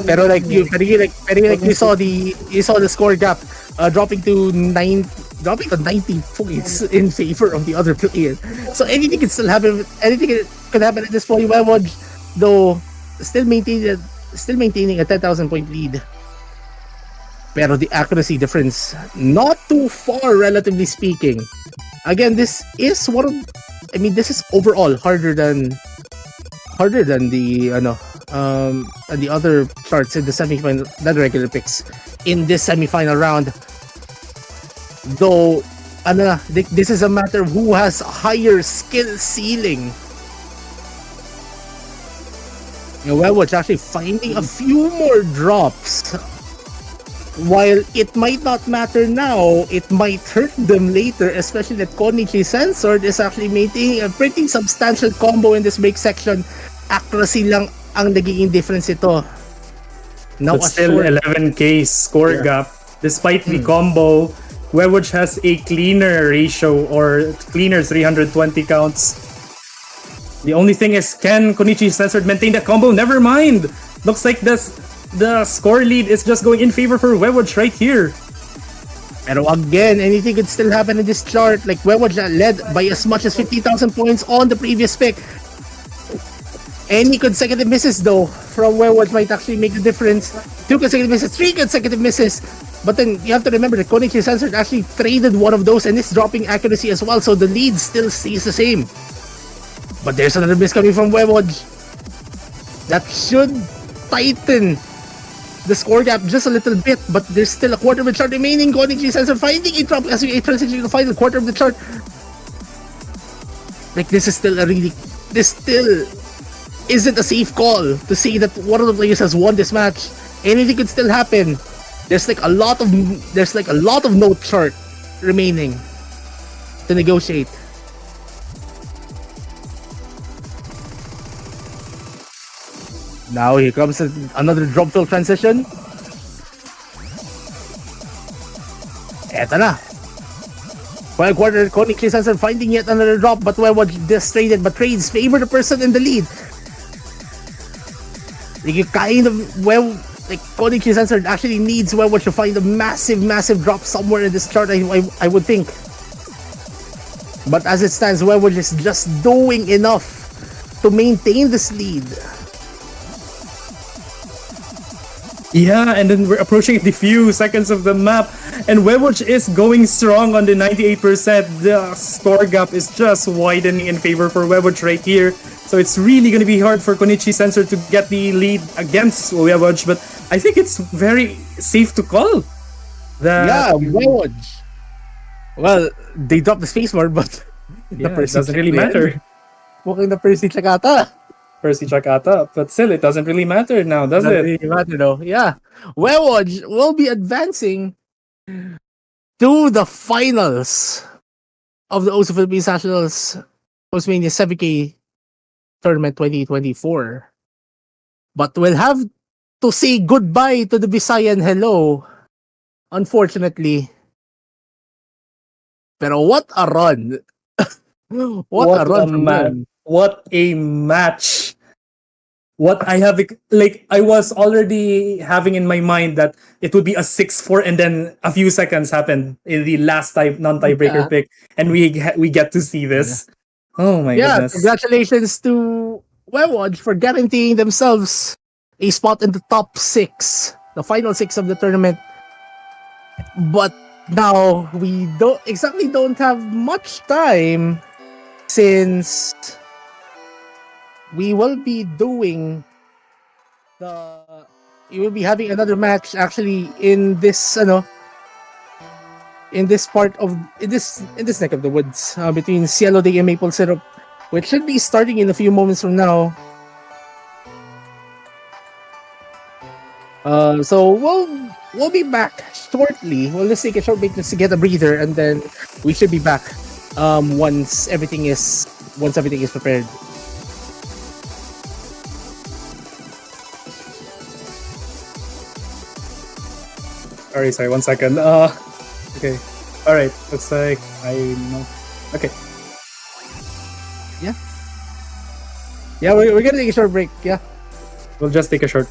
Speaker 1: Pero like you saw the score gap dropping to 90 points in favor of the other player. So anything can still happen. Anything could happen at this point. Wewoj, though, still maintaining a 10,000 point lead. Pero the accuracy difference not too far, relatively speaking. Again, this is this is overall harder than the other charts in the semifinal, than regular picks in this semifinal round. Though, this is a matter of who has higher skill ceiling. Wewoj actually finding a few more drops. While it might not matter now, it might hurt them later, especially that Konnichiyawaaaa censored is actually maintaining a pretty substantial combo in this break section. Accuracy lang ang nagiging difference ito. Now
Speaker 2: But still 11k score gap. Despite the combo, Wewoj has a cleaner ratio or cleaner 320 counts. The only thing is, can Konnichiyawaaaa censored maintain the combo? Never mind! Looks like the score lead is just going in favor for Wewoj right here.
Speaker 1: Pero again, anything could still happen in this chart. Like Wewoj led by as much as 50,000 points on the previous pick. Any consecutive misses though from Wewoj might actually make the difference. 2 consecutive misses, 3 consecutive misses. But then you have to remember that Konnichiyawaaaa censored actually traded one of those and is dropping accuracy as well. So the lead still stays the same. But there's another miss coming from Wewoj. That should tighten the score gap just a little bit, but there's still a quarter of the chart remaining. Konnichiyawaaaa censored finding a drop as we transition to the final quarter of the chart. Like this still isn't a safe call to say that one of the players has won this match. Anything could still happen. There's like a lot of note chart remaining to negotiate. Now here comes another drop fill transition. Eto na. Final quarter, Konnichiyawaaaa finding yet another drop, but Wewoj traded, but trades favor the person in the lead. Like, Konnichiyawaaaa actually needs Wewoj to find a massive drop somewhere in this chart, I would think. But as it stands, Wewoj is just doing enough to maintain this lead.
Speaker 2: Yeah, and then we're approaching the few seconds of the map, and Wewoj is going strong on the 98%. The score gap is just widening in favor for Wewoj right here. So it's really going to be hard for Konnichiyawaaaa to get the lead against Wewoj, but I think it's very safe to call that.
Speaker 1: Yeah, Wewoj. Well, they dropped the spacebar, but
Speaker 2: yeah, it doesn't really matter.
Speaker 1: Mukhang na Percy Chakata.
Speaker 2: Percy Chakata, but still, it doesn't really matter now, does it?
Speaker 1: Doesn't really matter though. Yeah, Wewoj will be advancing to the finals of the OSU Philippines Nationals Postmania 7K Tournament 2024. But we'll have to say goodbye to the Visayan hello, unfortunately. Pero what a run! what a run from them.
Speaker 2: What a match! What I have, like, I was already having in my mind that it would be a 6-4, and then a few seconds happened in the last non-tiebreaker pick, and we get to see this. Oh my goodness!
Speaker 1: Congratulations to Wewoj for guaranteeing themselves a spot in the top 6, the final 6 of the tournament. But now we don't have much time, since we will be having another match actually in this neck of the woods, between Cielo Day and Maple Syrup, which should be starting in a few moments from now. So we'll be back shortly. We'll just take a short break just to get a breather, and then we should be back once everything is prepared.
Speaker 2: Sorry, 1 second. Okay. Alright, looks like I know. Okay.
Speaker 1: Yeah, we're gonna take a short break, yeah.
Speaker 2: We'll just take a short